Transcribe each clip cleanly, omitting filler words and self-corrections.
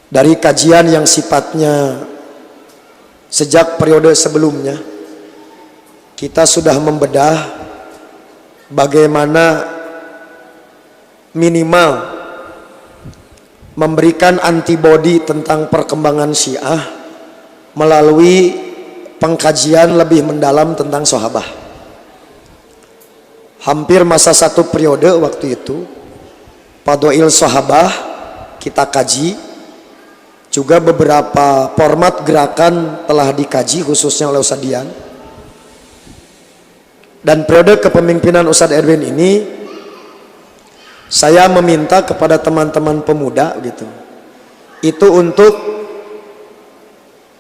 dari kajian yang sifatnya sejak periode sebelumnya kita sudah membedah bagaimana minimal memberikan antibodi tentang perkembangan Syiah melalui pengkajian lebih mendalam tentang sahabat. Hampir masa satu periode waktu itu Fadhail sahabat kita kaji, juga beberapa format gerakan telah dikaji khususnya oleh Ustadz Dian. Dan periode kepemimpinan Ustadz Erwin ini saya meminta kepada teman-teman pemuda gitu, itu untuk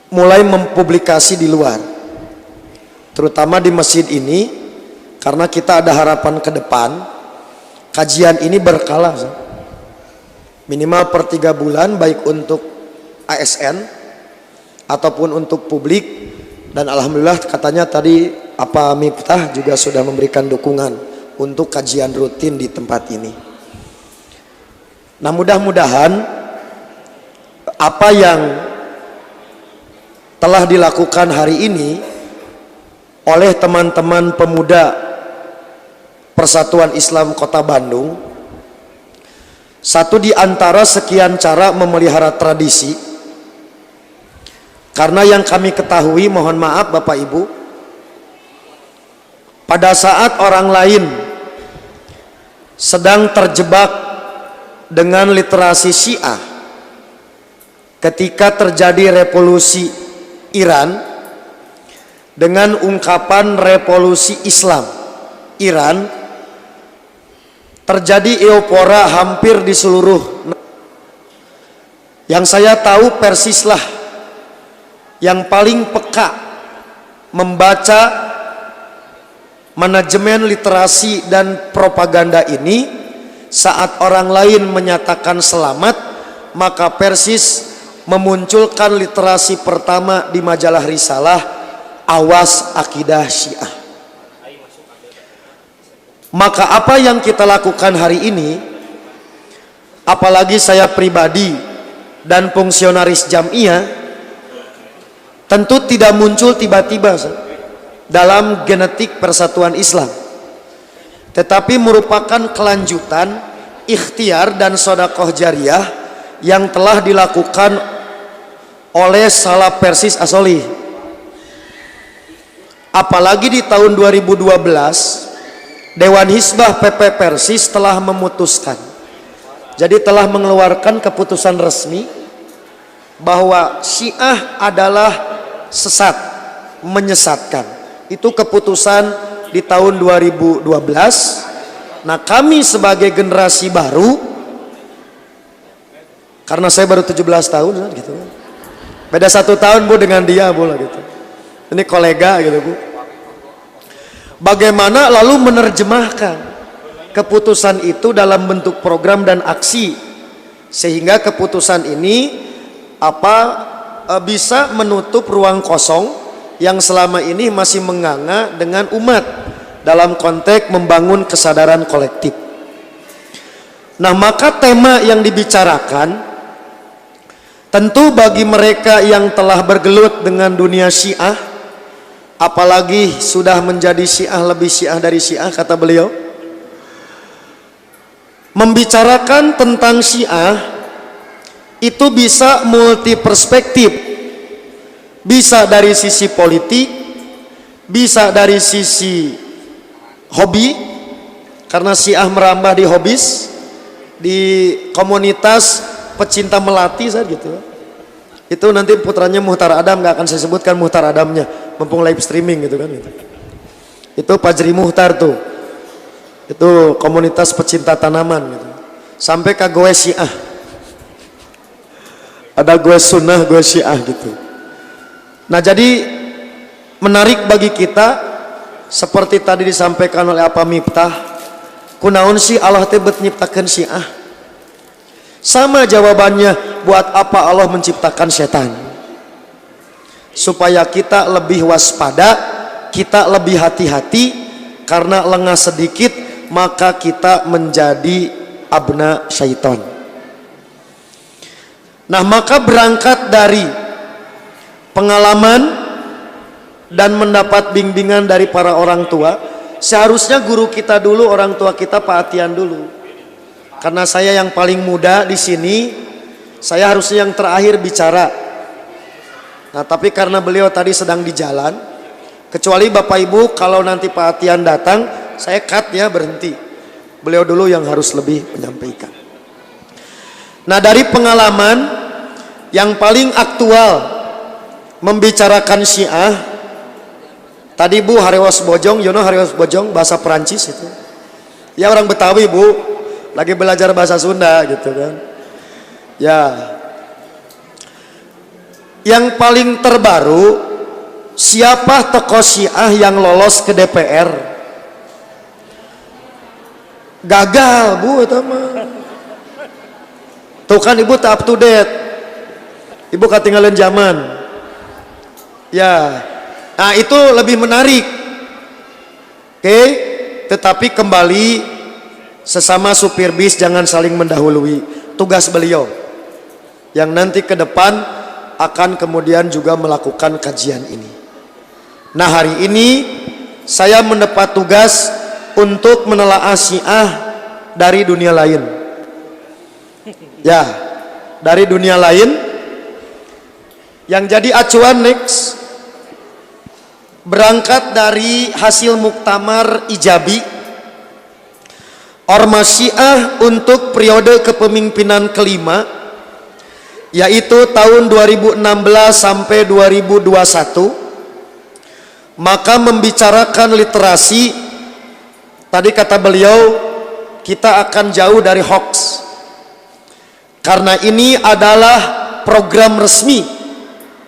mulai mempublikasi di luar, terutama di masjid ini, karena kita ada harapan ke depan kajian ini berkala minimal per 3 bulan, baik untuk ASN ataupun untuk publik. Dan alhamdulillah katanya tadi apa Miftah juga sudah memberikan dukungan untuk kajian rutin di tempat ini. Nah, mudah-mudahan apa yang telah dilakukan hari ini oleh teman-teman pemuda Persatuan Islam Kota Bandung, satu di antara sekian cara memelihara tradisi. Karena yang kami ketahui, mohon maaf Bapak Ibu, pada saat orang lain sedang terjebak dengan literasi Syiah ketika terjadi revolusi Iran dengan ungkapan revolusi Islam Iran, terjadi euforia hampir di seluruh. Yang saya tahu Persislah yang paling peka membaca manajemen literasi dan propaganda ini. Saat orang lain menyatakan selamat, maka Persis memunculkan literasi pertama di majalah Risalah, Awas Akidah Syiah. Maka apa yang kita lakukan hari ini, apalagi saya pribadi dan fungsionaris Jamiah, tentu tidak muncul tiba-tiba dalam genetik Persatuan Islam, tetapi merupakan kelanjutan ikhtiar dan sedekah jariyah yang telah dilakukan oleh Salaf Persis As-Sholih. Apalagi di tahun 2012 Dewan Hizbah PP Persis telah memutuskan, jadi telah mengeluarkan keputusan resmi bahwa Syiah adalah sesat, menyesatkan. Itu keputusan di tahun 2012. Nah, kami sebagai generasi baru, karena saya baru 17 tahun gitu, beda 1 tahun Bu dengan dia Bu lah gitu, ini kolega gitu Bu. Bagaimana lalu menerjemahkan keputusan itu dalam bentuk program dan aksi, sehingga keputusan ini bisa menutup ruang kosong yang selama ini masih menganga dengan umat dalam konteks membangun kesadaran kolektif. Nah, maka tema yang dibicarakan tentu bagi mereka yang telah bergelut dengan dunia Syiah, apalagi sudah menjadi Syiah, lebih Syiah dari Syiah kata beliau, membicarakan tentang Syiah itu bisa multi perspektif, bisa dari sisi politik, bisa dari sisi hobi, karena Syiah merambah di hobis, di komunitas pecinta melati saja gitu. Itu nanti putranya Muhtar Adam, nggak akan saya sebutkan Muhtar Adamnya, mumpung live streaming gitu kan gitu. Itu Fajri Muhtar tuh, itu komunitas pecinta tanaman gitu. Sampai ke gue Syiah, ada gue sunnah, gue Syiah gitu. Nah, jadi menarik bagi kita, seperti tadi disampaikan oleh apa Miftah, kunaon sih Allah teh bet nyiptakeun Syiah? Sama jawabannya, buat apa Allah menciptakan setan? Supaya kita lebih waspada, kita lebih hati-hati, karena lengah sedikit maka kita menjadi abna syaitan. Nah, maka berangkat dari pengalaman dan mendapat bimbingan dari para orang tua, seharusnya guru kita dulu, orang tua kita Pak Atian dulu. Karena saya yang paling muda di sini, saya harusnya yang terakhir bicara. Nah, tapi karena beliau tadi sedang di jalan, kecuali Bapak Ibu kalau nanti Pak Atian datang, saya cut ya, berhenti. Beliau dulu yang harus lebih menyampaikan. Nah, dari pengalaman yang paling aktual membicarakan Syiah, tadi Bu Harewas Bojong, you know Harewas Bojong, bahasa Perancis itu. Ya orang Betawi Bu, lagi belajar bahasa Sunda gitu kan. Ya. Yang paling terbaru, siapa tokoh Syiah yang lolos ke DPR? Gagal Bu, itu mah. Tuh kan Ibu tak up to date. Ibu ketinggalan zaman. Ya. Nah, itu lebih menarik. Oke, tetapi kembali sesama supir bis jangan saling mendahului. Tugas beliau yang nanti ke depan akan kemudian juga melakukan kajian ini. Nah, hari ini saya mendapat tugas untuk menelaah Syiah dari dunia lain. Ya, dari dunia lain yang jadi acuan next berangkat dari hasil muktamar ijabi Ormas Syiah untuk periode kepemimpinan kelima, yaitu tahun 2016 sampai 2021, maka membicarakan literasi. Tadi kata beliau, kita akan jauh dari hoax, karena ini adalah program resmi,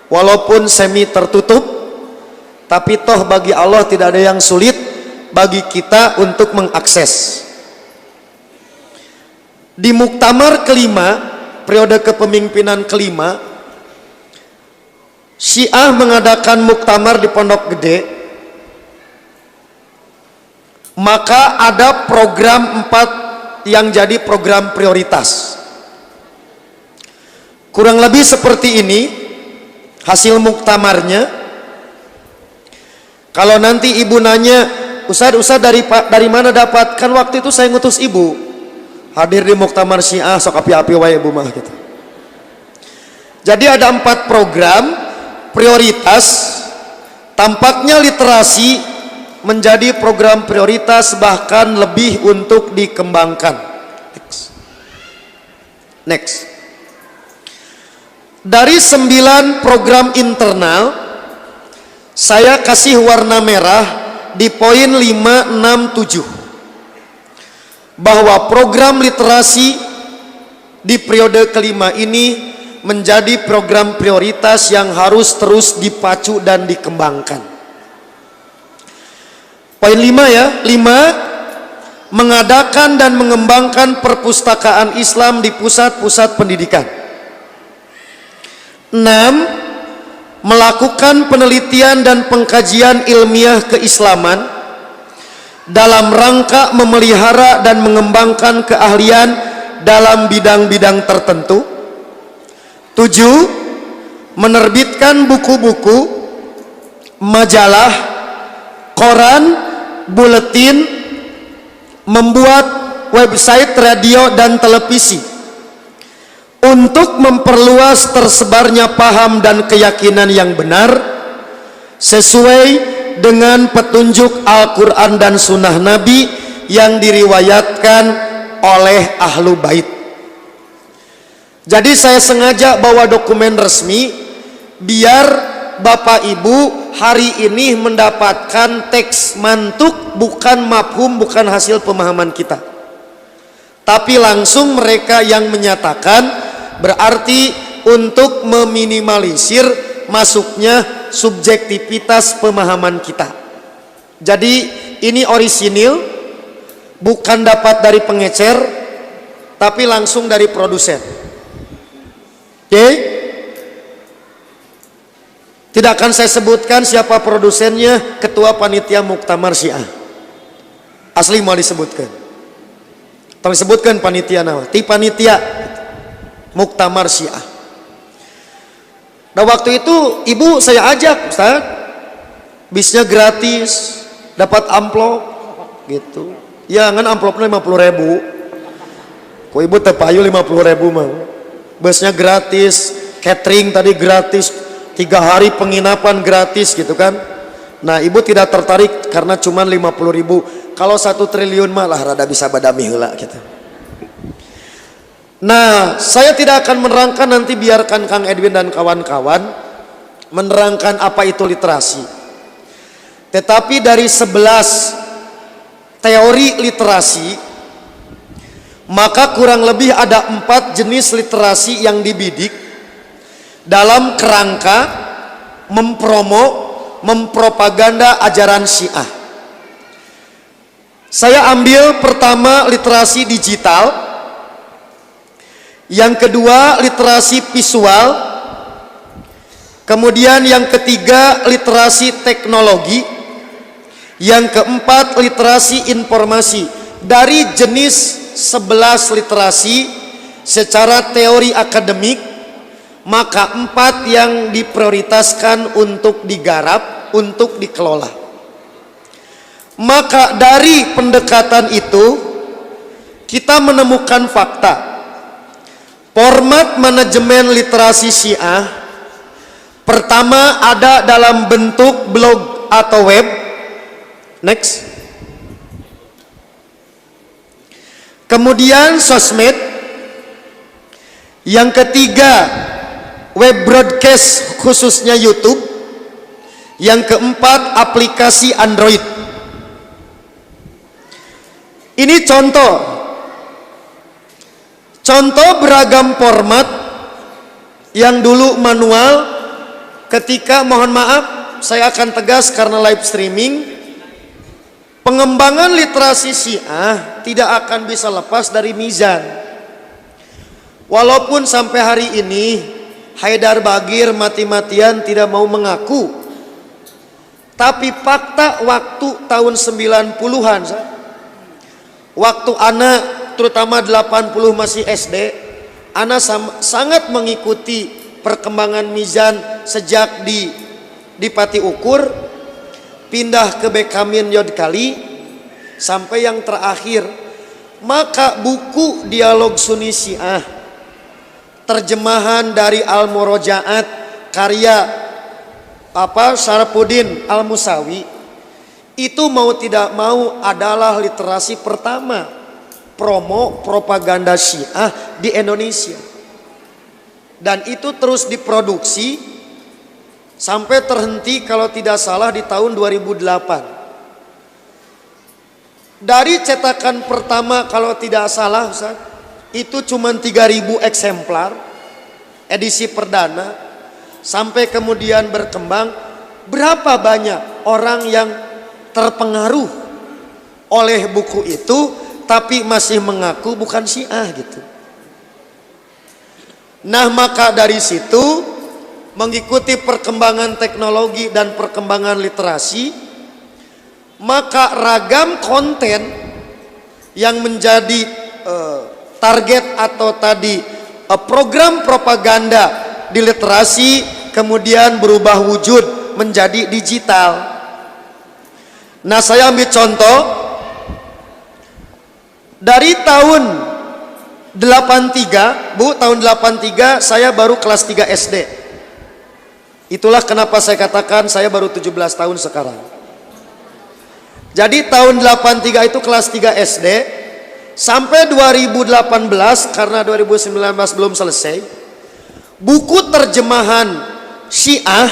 walaupun semi tertutup, tapi toh bagi Allah tidak ada yang sulit bagi kita untuk mengakses. Di muktamar kelima, periode kepemimpinan kelima, Syiah mengadakan muktamar di Pondok Gede. Maka ada program 4 yang jadi program prioritas. Kurang lebih seperti ini hasil muktamarnya. Kalau nanti ibu nanya, Ustadz dari mana dapat? Kan waktu itu saya ngutus ibu hadir di muktamar Syiah, sok api-api wae ibu mah gitu. Jadi ada 4 program prioritas. Tampaknya literasi menjadi program prioritas, bahkan lebih untuk dikembangkan. Next. Dari 9 program internal, saya kasih warna merah di poin 5, 6, 7, bahwa program literasi di periode kelima ini menjadi program prioritas yang harus terus dipacu dan dikembangkan. Poin 5 ya, 5, mengadakan dan mengembangkan perpustakaan Islam di pusat-pusat pendidikan. 6, melakukan penelitian dan pengkajian ilmiah keislaman dalam rangka memelihara dan mengembangkan keahlian dalam bidang-bidang tertentu. 7, menerbitkan buku-buku, majalah, koran, buletin, membuat website radio dan televisi untuk memperluas tersebarnya paham dan keyakinan yang benar sesuai dengan petunjuk Al-Quran dan Sunnah Nabi yang diriwayatkan oleh Ahlu Bait. Jadi saya sengaja bawa dokumen resmi biar Bapak Ibu hari ini mendapatkan teks mantuk, bukan mafhum, bukan hasil pemahaman kita, tapi langsung mereka yang menyatakan, berarti untuk meminimalisir masuknya subjektivitas pemahaman kita. Jadi ini orisinil, bukan dapat dari pengecer, tapi langsung dari produsen. Oke? Tidak akan saya sebutkan siapa produsennya, ketua panitia muktamar Syiah. Asli mau disebutkan. Tolong sebutkan panitia nama. Ti panitia muktamar Syiah. Nah waktu itu ibu saya ajak, Ustaz, bisnya gratis, dapat amplop gitu. Ya kan amplopnya 50.000. Kok ibu tepayu 50.000 mah. Busnya gratis, catering tadi gratis, 3 hari penginapan gratis gitu kan. Nah ibu tidak tertarik karena cuma 50.000. Kalau 1 triliun malah rada bisa badami heula gitu. Nah saya tidak akan menerangkan, nanti biarkan Kang Edwin dan kawan-kawan menerangkan apa itu literasi. Tetapi dari 11 teori literasi, maka kurang lebih ada 4 jenis literasi yang dibidik dalam kerangka mempropaganda ajaran Syiah. Saya ambil pertama literasi digital, yang kedua literasi visual, kemudian yang ketiga literasi teknologi, yang keempat literasi informasi. Dari jenis 11 literasi secara teori akademik, maka 4 yang diprioritaskan untuk digarap, untuk dikelola. Maka dari pendekatan itu kita menemukan fakta. Format manajemen literasi Syiah pertama ada dalam bentuk blog atau web. Next. Kemudian sosmed. Yang ketiga web broadcast khususnya YouTube. Yang keempat aplikasi Android. Ini contoh beragam format yang dulu manual. Ketika, mohon maaf saya akan tegas karena live streaming, pengembangan literasi Syiah tidak akan bisa lepas dari mizan. Walaupun sampai hari ini Haidar Bagir mati-matian tidak mau mengaku, tapi fakta waktu tahun 90-an, waktu anak terutama 80 masih SD, anak sangat mengikuti perkembangan mizan sejak di Pati Ukur, pindah ke Bekamin Yodkali sampai yang terakhir. Maka buku Dialog Sunni Syiah, terjemahan dari Al-Murojaat karya Syarafuddin Al-Musawi, itu mau tidak mau adalah literasi pertama propaganda Syiah di Indonesia. Dan itu terus diproduksi sampai terhenti kalau tidak salah di tahun 2008. Dari cetakan pertama kalau tidak salah Ustaz, itu cuma 3.000 eksemplar edisi perdana, sampai kemudian berkembang. Berapa banyak orang yang terpengaruh oleh buku itu tapi masih mengaku bukan Syiah gitu. Nah maka dari situ, mengikuti perkembangan teknologi dan perkembangan literasi, maka ragam konten yang menjadi target atau tadi program propaganda di literasi kemudian berubah wujud menjadi digital. Nah saya ambil contoh dari tahun 83, Bu, tahun 83 saya baru kelas 3 SD. Itulah kenapa saya katakan saya baru 17 tahun sekarang. Jadi tahun 83 itu kelas 3 SD sampai 2018, karena 2019 belum selesai, buku terjemahan Syiah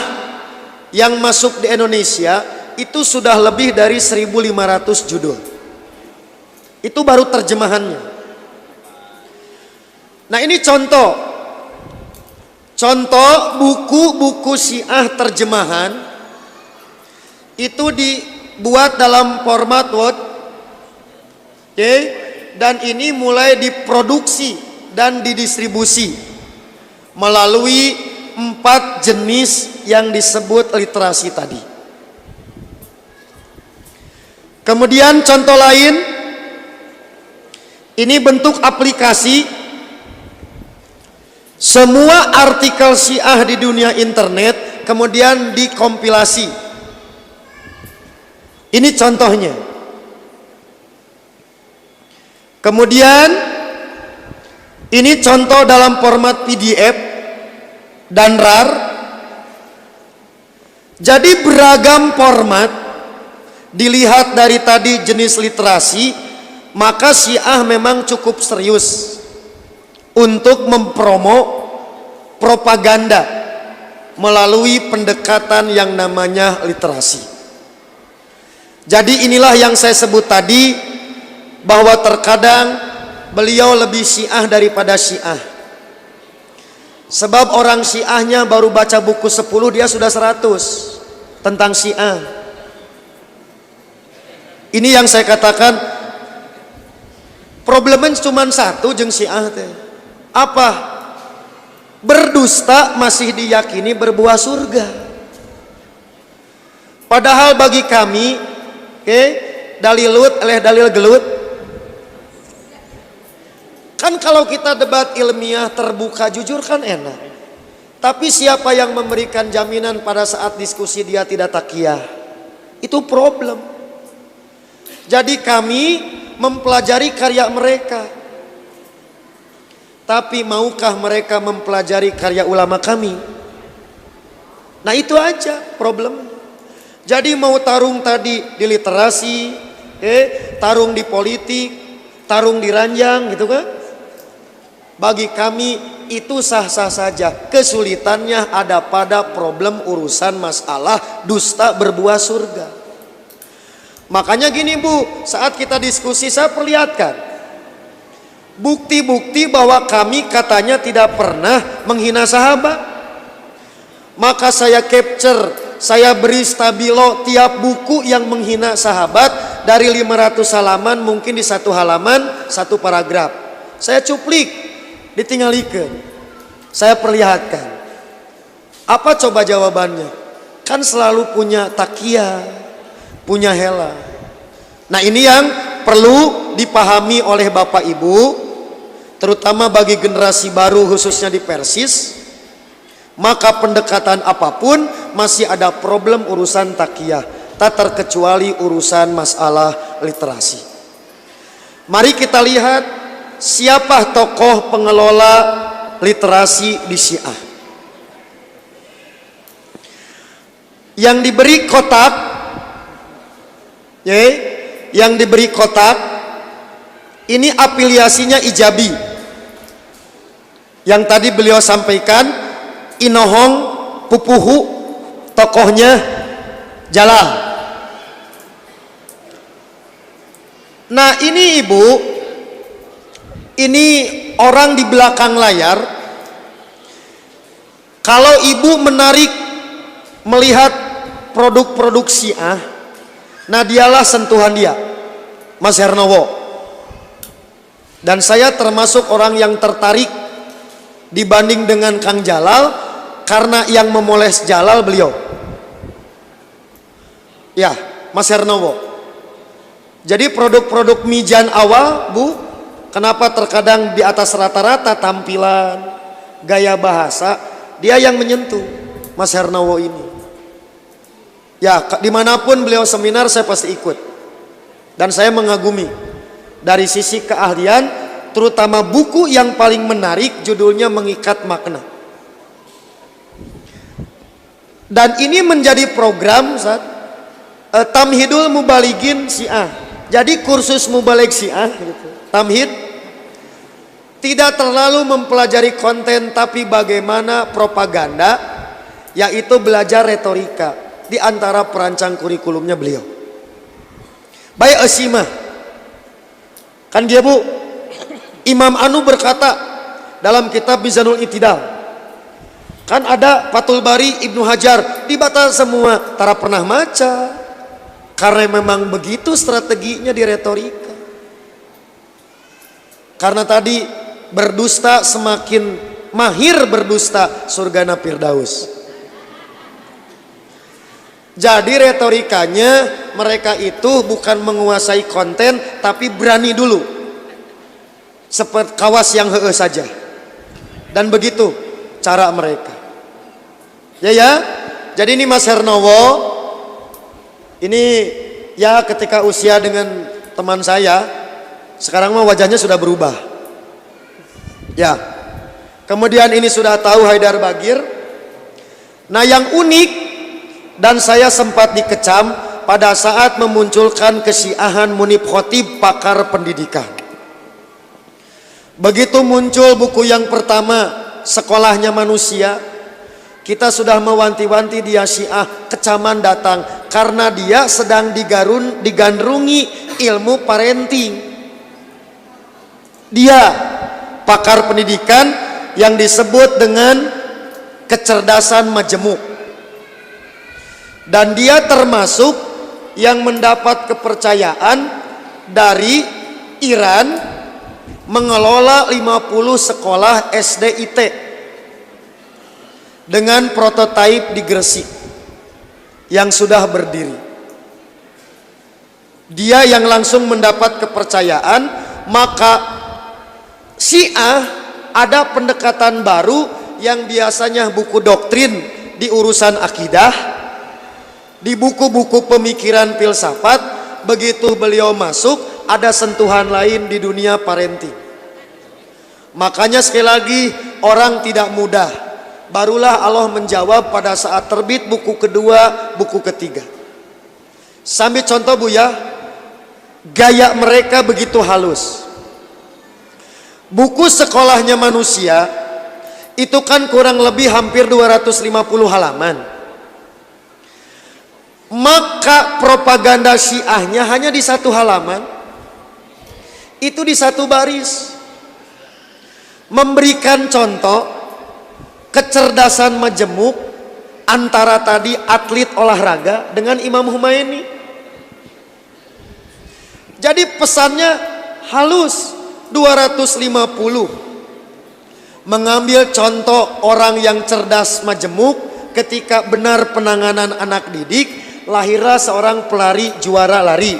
yang masuk di Indonesia itu sudah lebih dari 1.500 judul. Itu baru terjemahannya. Nah ini contoh buku-buku Syiah terjemahan itu dibuat dalam format Word, dan ini mulai diproduksi dan didistribusi melalui 4 jenis yang disebut literasi tadi. Kemudian contoh lain, ini bentuk aplikasi Semua artikel Syiah di dunia internet kemudian dikompilasi. Ini contohnya. Kemudian ini contoh dalam format PDF dan RAR. Jadi beragam format. Dilihat dari tadi jenis literasi, maka Syiah memang cukup serius untuk mempromo propaganda melalui pendekatan yang namanya literasi. Jadi inilah yang saya sebut tadi, bahwa terkadang beliau lebih Syiah daripada Syiah. Sebab orang Syiahnya baru baca buku 10 dia sudah 100 tentang Syiah. Ini yang saya katakan, problemnya cuma satu jeung Syiah teh. Apa? Berdusta masih diyakini berbuah surga. Padahal bagi kami, dalilut eleh dalil gelut. Kan kalau kita debat ilmiah terbuka jujur kan enak. Tapi siapa yang memberikan jaminan pada saat diskusi dia tidak takiyah? Itu problem. Jadi kami mempelajari karya mereka. Tapi maukah mereka mempelajari karya ulama kami? Nah itu aja problem. Jadi mau tarung tadi di literasi, tarung di politik, tarung di ranjang gitu kan? Bagi kami itu sah-sah saja. Kesulitannya ada pada problem urusan masalah dusta berbuah surga. Makanya gini Bu, saat kita diskusi saya perlihatkan bukti-bukti bahwa kami katanya tidak pernah menghina sahabat. Maka saya capture, saya beri stabilo tiap buku yang menghina sahabat dari 500 halaman, mungkin di satu halaman satu paragraf. Saya cuplik, ditinggalikan, saya perlihatkan. Apa coba jawabannya? Kan selalu punya takiyah, punya hela. Nah ini yang perlu dipahami oleh Bapak Ibu, terutama bagi generasi baru khususnya di Persis. Maka pendekatan apapun masih ada problem urusan takiyah, tak terkecuali urusan masalah literasi. Mari kita lihat siapa tokoh pengelola literasi di Syiah. Yang diberi kotak, yang diberi kotak ini afiliasinya ijabi. Yang tadi beliau sampaikan, Inohong Pupuhu tokohnya Jalal. Nah ini Ibu, ini orang di belakang layar. Kalau Ibu menarik melihat produk-produk Syiah, nah dialah sentuhan dia, Mas Hernowo. Dan saya termasuk orang yang tertarik dibanding dengan Kang Jalal, karena yang memoles Jalal beliau. Ya, Mas Hernowo. Jadi produk-produk Mijan awal, Bu, kenapa terkadang di atas rata-rata tampilan, gaya bahasa, dia yang menyentuh, Mas Hernowo ini. Ya, dimanapun beliau seminar saya pasti ikut. Dan saya mengagumi dari sisi keahlian, terutama buku yang paling menarik judulnya Mengikat Makna. Dan ini menjadi program Tamhidul Mubalighin Syiah. Jadi kursus Mubalig Syiah gitu. Tamhid tidak terlalu mempelajari konten, tapi bagaimana propaganda, yaitu belajar retorika. Di antara perancang kurikulumnya beliau. Baik Asimah. Kan dia Bu, Imam Anu berkata dalam kitab Mizanul I'tidal. Kan ada Fathul Bari Ibnu Hajar, dibaca semua, tara pernah maca. Karena memang begitu strateginya di retorika. Karena tadi berdusta semakin mahir berdusta, surgana Firdaus. Jadi retorikanya mereka itu bukan menguasai konten, tapi berani dulu. Seperti kawas yang saja. Dan begitu cara mereka. Ya. Jadi ini Mas Hernowo, ini ya ketika usia dengan teman saya, sekarang mah wajahnya sudah berubah. Ya. Kemudian ini sudah tahu Haidar Bagir. Nah yang unik, dan saya sempat dikecam pada saat memunculkan kesyiahan Munib Khotib pakar pendidikan. Begitu muncul buku yang pertama, Sekolahnya Manusia, kita sudah mewanti-wanti dia Syiah, kecaman datang karena dia sedang digandrungi ilmu parenting. Dia pakar pendidikan yang disebut dengan kecerdasan majemuk. Dan dia termasuk yang mendapat kepercayaan dari Iran mengelola 50 sekolah SDIT dengan prototipe di Gresik yang sudah berdiri. Dia yang langsung mendapat kepercayaan, maka Syiah ada pendekatan baru yang biasanya buku doktrin di urusan akidah, di buku-buku pemikiran filsafat. Begitu beliau masuk, ada sentuhan lain di dunia parenting. Makanya sekali lagi, orang tidak mudah. Barulah Allah menjawab pada saat terbit buku kedua, buku ketiga. Sambil contoh Bu ya, gaya mereka begitu halus. Buku Sekolahnya Manusia itu kan kurang lebih hampir 250 halaman. Maka propaganda Syiahnya hanya di satu halaman, itu di satu baris, memberikan contoh kecerdasan majemuk antara tadi atlet olahraga dengan Imam Humaini. Jadi pesannya halus, 250, mengambil contoh orang yang cerdas majemuk ketika benar penanganan anak didik. Lahirlah seorang pelari juara lari,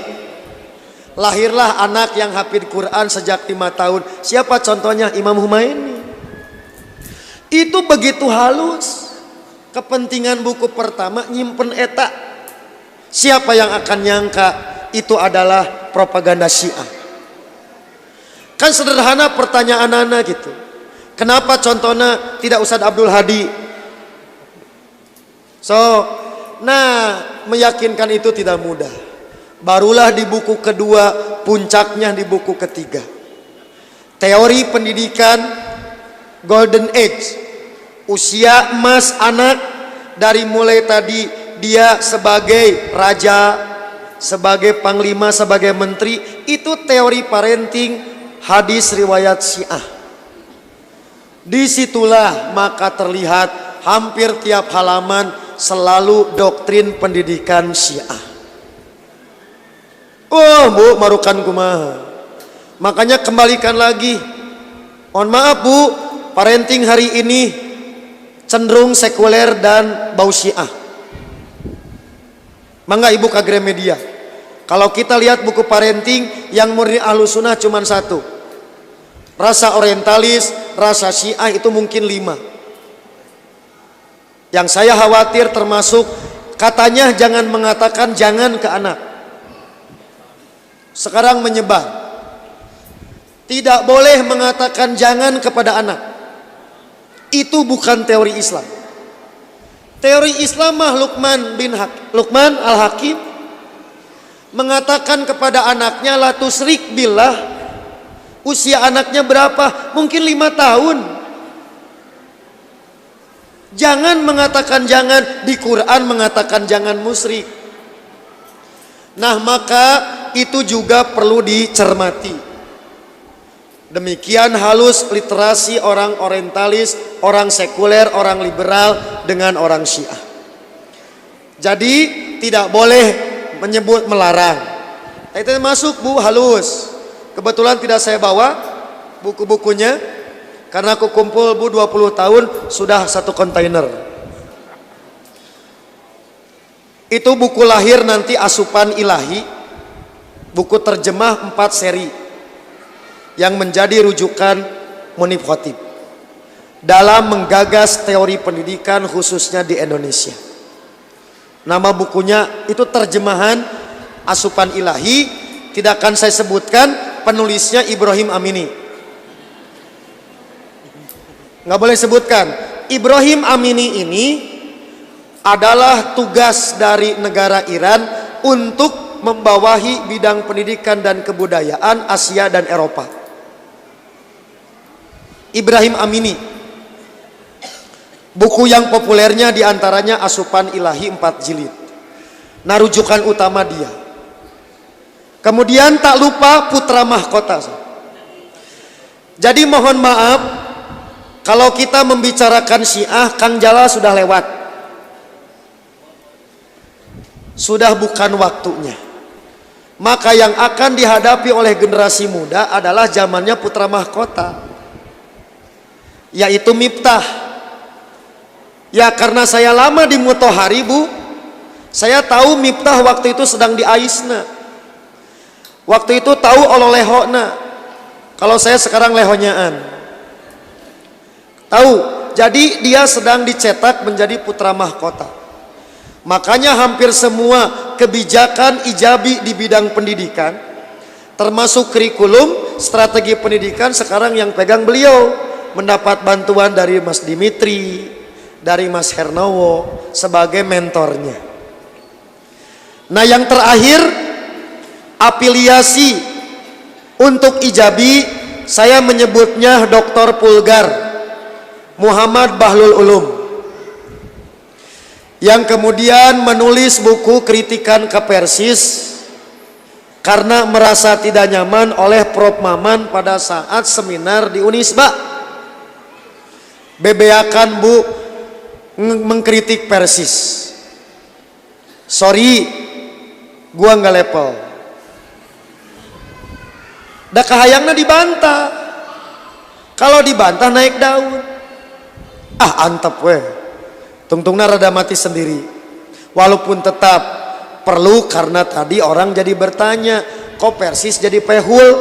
lahirlah anak yang hafid Quran sejak 5 tahun. Siapa contohnya? Imam Humaini. Itu begitu halus. Kepentingan buku pertama nyimpen eta. Siapa yang akan nyangka itu adalah propaganda Syiah? Kan sederhana pertanyaan anak gitu. Kenapa contohnya tidak Ustadz Abdul Hadi? Meyakinkan itu tidak mudah. Barulah di buku kedua, puncaknya di buku ketiga. Teori pendidikan Golden Age, usia emas anak, dari mulai tadi dia sebagai raja, sebagai panglima, sebagai menteri. Itu teori parenting, hadis riwayat Syiah. Disitulah maka terlihat hampir tiap halaman selalu doktrin pendidikan Syiah. Oh Bu, marukan kumaha. Makanya kembalikan lagi. Mohon maaf Bu, parenting hari ini cenderung sekuler dan bau Syiah. Mangga Ibu ke Gramedia. Kalau kita lihat buku parenting yang murni Ahlus Sunnah cuma satu. Rasa orientalis, rasa Syiah itu mungkin 5. Yang saya khawatir termasuk katanya jangan mengatakan jangan ke anak. Sekarang menyebar. Tidak boleh mengatakan jangan kepada anak. Itu bukan teori Islam. Teori Islam mah Luqman Al-Hakim mengatakan kepada anaknya la tusyrik billah. Usia anaknya berapa? Mungkin 5 tahun. Jangan mengatakan jangan, di Quran mengatakan jangan musyrik. Nah maka itu juga perlu dicermati. Demikian halus literasi orang orientalis, orang sekuler, orang liberal dengan orang Syiah. Jadi tidak boleh menyebut melarang. Itu masuk Bu, halus. Kebetulan tidak saya bawa buku-bukunya. Karena aku kumpul Bu 20 tahun sudah 1 kontainer. Itu buku lahir nanti Asupan Ilahi, buku terjemah 4 seri yang menjadi rujukan Munib Khotib. dalam menggagas teori pendidikan khususnya di Indonesia. Nama bukunya itu terjemahan Asupan Ilahi, tidak akan saya sebutkan, penulisnya Ibrahim Amini. Nggak boleh sebutkan. Ibrahim Amini ini adalah tugas dari negara Iran untuk membawahi bidang pendidikan dan kebudayaan Asia dan Eropa. Ibrahim Amini. Buku yang populernya diantaranya Asupan Ilahi 4 jilid. Nah, rujukan utama dia. Kemudian tak lupa Putra Mahkota. Jadi mohon maaf kalau kita membicarakan Syiah, Kang Jala sudah lewat. Sudah bukan waktunya. Maka yang akan dihadapi oleh generasi muda adalah zamannya Putra Mahkota, yaitu Miftah. Ya, karena saya lama di Mutohari, Bu, saya tahu Miftah waktu itu sedang di Aisna. Waktu itu tahu ololehona. Kalau saya sekarang lehonyaan. Tahu, jadi dia sedang dicetak menjadi Putra Mahkota. Makanya hampir semua kebijakan ijabi di bidang pendidikan, termasuk kurikulum, strategi pendidikan, sekarang yang pegang beliau, mendapat bantuan dari Mas Dimitri, dari Mas Hernowo sebagai mentornya. Nah, yang terakhir, afiliasi untuk ijabi, saya menyebutnya Dr. Pulgar Muhammad Bahlul Ulum, yang kemudian menulis buku Kritikan ke Persis karena merasa tidak nyaman oleh Prof. Maman pada saat seminar di Unisba. Bebeakan, Bu, mengkritik Persis. Sorry, gua nggak level. Dah kahayangna dibantah. Kalau dibantah naik daun. Ah, antep weh. Tungtungna rada mati sendiri. Walaupun tetap perlu, karena tadi orang jadi bertanya, kok Persis jadi pehul?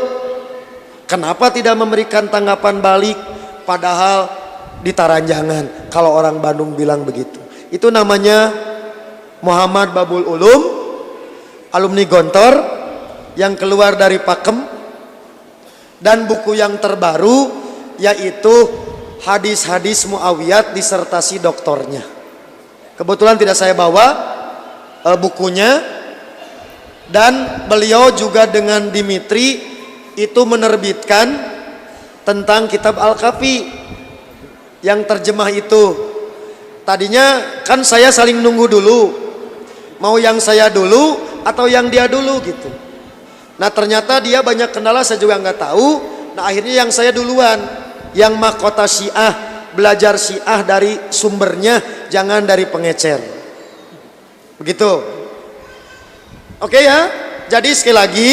Kenapa tidak memberikan tanggapan balik? Padahal ditaranjangan kalau orang Bandung bilang begitu. Itu namanya Muhammad Babul Ulum, alumni Gontor yang keluar dari Pakem, dan buku yang terbaru yaitu Hadis-hadis Muawiyat disertasi doktornya. Kebetulan tidak saya bawa bukunya, dan beliau juga dengan Dimitri itu menerbitkan tentang kitab Al-Kafi yang terjemah itu. Tadinya kan saya saling nunggu dulu, mau yang saya dulu atau yang dia dulu gitu. Nah, ternyata dia banyak kendala, saya juga nggak tahu. Nah, akhirnya yang saya duluan, yang mahkota Syiah, belajar Syiah dari sumbernya, jangan dari pengecer. Begitu. Oke ya. Jadi sekali lagi,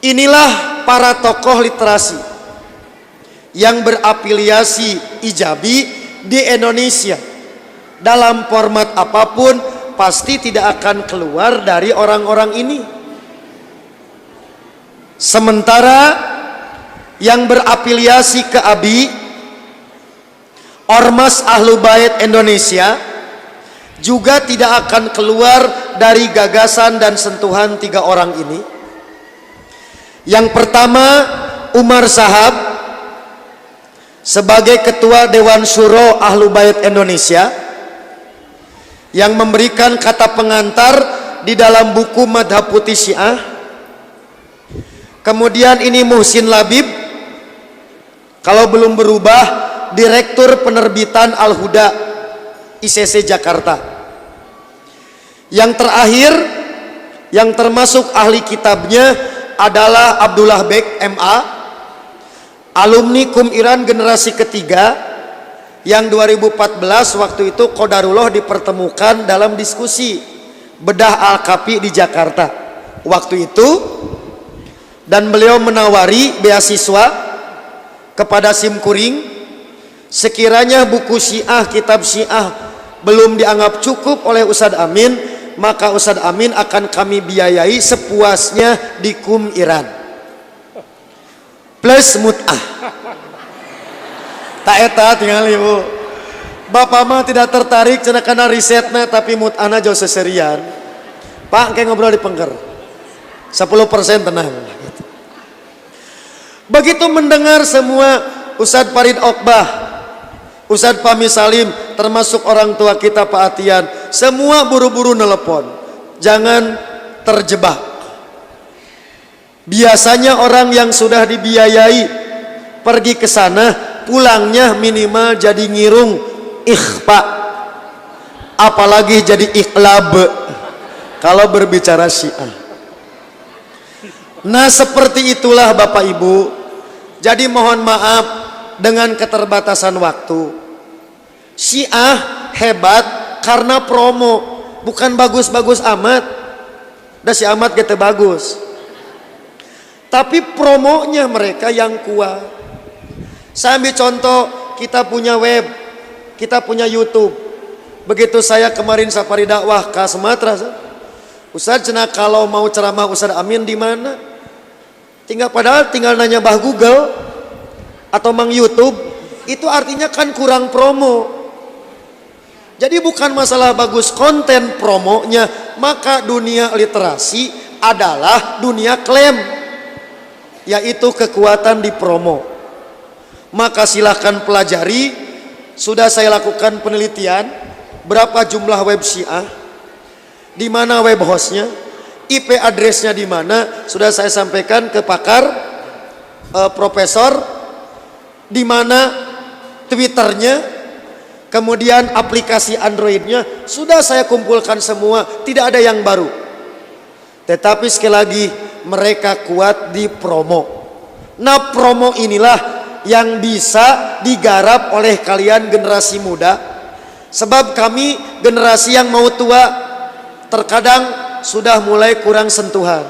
inilah para tokoh literasi yang berafiliasi ijabi di Indonesia. Dalam format apapun pasti tidak akan keluar dari orang-orang ini. Sementara yang berafiliasi ke ABI, Ormas Ahlu Bait Indonesia, juga tidak akan keluar dari gagasan dan sentuhan 3 orang ini. Yang pertama, Umar Sahab sebagai Ketua Dewan Syuro Ahlu Bait Indonesia, yang memberikan kata pengantar di dalam buku Madhab Putih Syiah. Kemudian ini Muhsin Labib, kalau belum berubah, Direktur Penerbitan Al-Huda ICC Jakarta. Yang terakhir, yang termasuk ahli kitabnya adalah Abdullah Bek MA, alumni KUM Iran generasi ketiga, yang 2014 waktu itu Qadarullah dipertemukan dalam diskusi bedah Al-Kafi di Jakarta waktu itu, dan beliau menawari beasiswa kepada Simkuring. Sekiranya buku Syiah, kitab Syiah belum dianggap cukup oleh Ustadz Amin, maka Ustadz Amin akan kami biayai sepuasnya di KUM Iran plus mut'ah. tak eta tinggal ibu bapak mah tidak tertarik cenah kana risetna tapi mut'ana jauh seserian pak kayak ngobrol di pengker 10% tenang gitu. Begitu mendengar semua Ustadz Farid Okbah, Ustadz Fahmi Salim, termasuk orang tua kita Pak Atian, semua buru-buru nelpon. Jangan terjebak. Biasanya orang yang sudah dibiayai pergi ke sana, pulangnya minimal jadi ngirung ikhfa, apalagi jadi ikhlab kalau berbicara Syiah. Nah seperti itulah Bapak Ibu. Jadi mohon maaf dengan keterbatasan waktu. Syiah hebat karena promo, bukan bagus-bagus amat. Dah si amat gitu bagus. Tapi promonya mereka yang kuat. Saya ambil contoh, kita punya web, kita punya YouTube. Begitu saya kemarin safari dakwah ke Sumatera, Ustaz cenah kalau mau ceramah Ustaz Amin di mana? Padahal tinggal nanya bah Google atau mang YouTube, itu artinya kan kurang promo. Jadi bukan masalah bagus konten promonya, maka dunia literasi adalah dunia klaim, yaitu kekuatan di promo. Maka silahkan pelajari, sudah saya lakukan penelitian, berapa jumlah web Syiah, di mana web hostnya, IP addressnya di mana, sudah saya sampaikan ke pakar, profesor, di mana Twitternya, kemudian aplikasi Androidnya sudah saya kumpulkan semua, tidak ada yang baru. Tetapi sekali lagi mereka kuat di promo. Nah promo inilah yang bisa digarap oleh kalian generasi muda. Sebab kami generasi yang mau tua terkadang sudah mulai kurang sentuhan.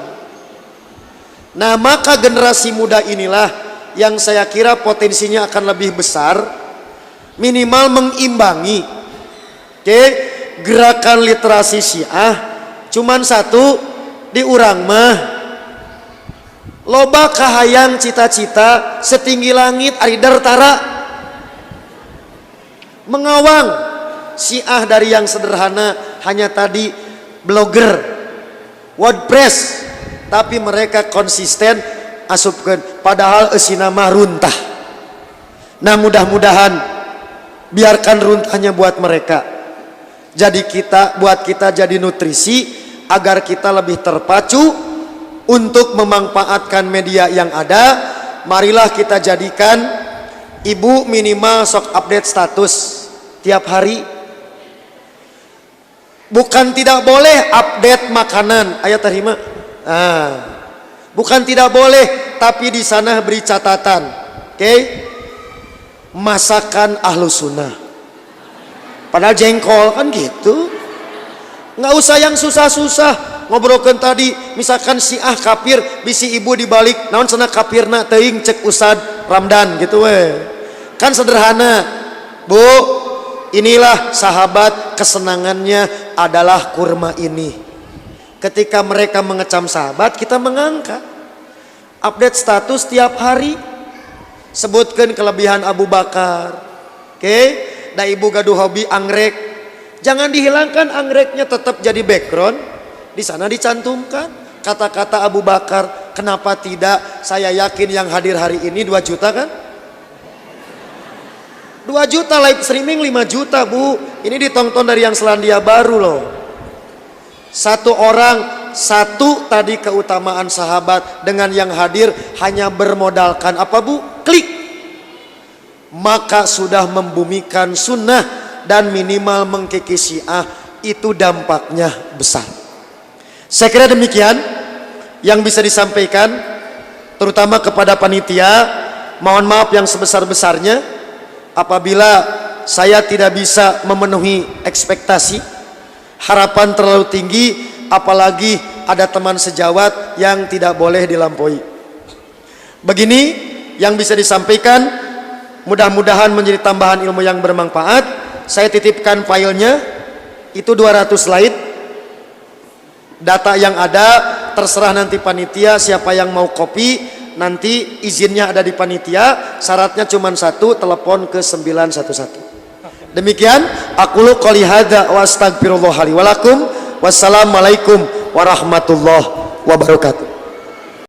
Nah maka generasi muda inilah yang saya kira potensinya akan lebih besar, minimal mengimbangi. Oke, gerakan literasi Syiah cuman satu, di urang mah loba kahayang cita-cita setinggi langit ari dartara, mengawang Syiah dari yang sederhana hanya tadi blogger WordPress, tapi mereka konsisten asupkeun padahal eusina mah runtah. Nah mudah-mudahan biarkan runtahnya buat mereka, jadi buat kita jadi nutrisi agar kita lebih terpacu untuk memanfaatkan media yang ada. Marilah kita jadikan ibu minimal sok update status tiap hari. Bukan tidak boleh update makanan, ayat terima. Bukan tidak boleh, tapi di sana beri catatan. Oke? Masakan Ahlus Sunnah. Padahal jengkol kan gitu. Nggak usah yang susah-susah. Ngobrolkan tadi, misalkan Syiah kafir, bisi ibu dibalik, naon cenah kafirna teuing cek Ustad Ramdan gitu we. Kan sederhana. Bu, inilah sahabat, kesenangannya adalah kurma ini. Ketika mereka mengecam sahabat, kita mengangkat. Update status tiap hari. Sebutkan kelebihan Abu Bakar. Oke, da ibu gaduh hobi anggrek. Jangan dihilangkan anggreknya, tetap jadi background. Di sana dicantumkan kata-kata Abu Bakar. Kenapa tidak? Saya yakin yang hadir hari ini 2 juta kan? 2 juta live streaming 5 juta bu. Ini ditonton dari yang Selandia Baru loh. Satu orang, satu tadi keutamaan sahabat dengan yang hadir hanya bermodalkan apa bu? Klik. Maka sudah membumikan sunnah dan minimal mengkikis Syiah, itu dampaknya besar. Saya kira demikian yang bisa disampaikan, terutama kepada panitia. Mohon maaf yang sebesar-besarnya apabila saya tidak bisa memenuhi ekspektasi, harapan terlalu tinggi, apalagi ada teman sejawat yang tidak boleh dilampaui. Begini yang bisa disampaikan, mudah-mudahan menjadi tambahan ilmu yang bermanfaat. Saya titipkan filenya, itu 200 slide. Data yang ada terserah nanti panitia siapa yang mau copy, nanti izinnya ada di panitia, syaratnya cuma satu, telepon ke 911. Demikian aqulu qouli hadza wa astaghfirullah li wa lakum. Wassalamualaikum warahmatullahi wabarakatuh.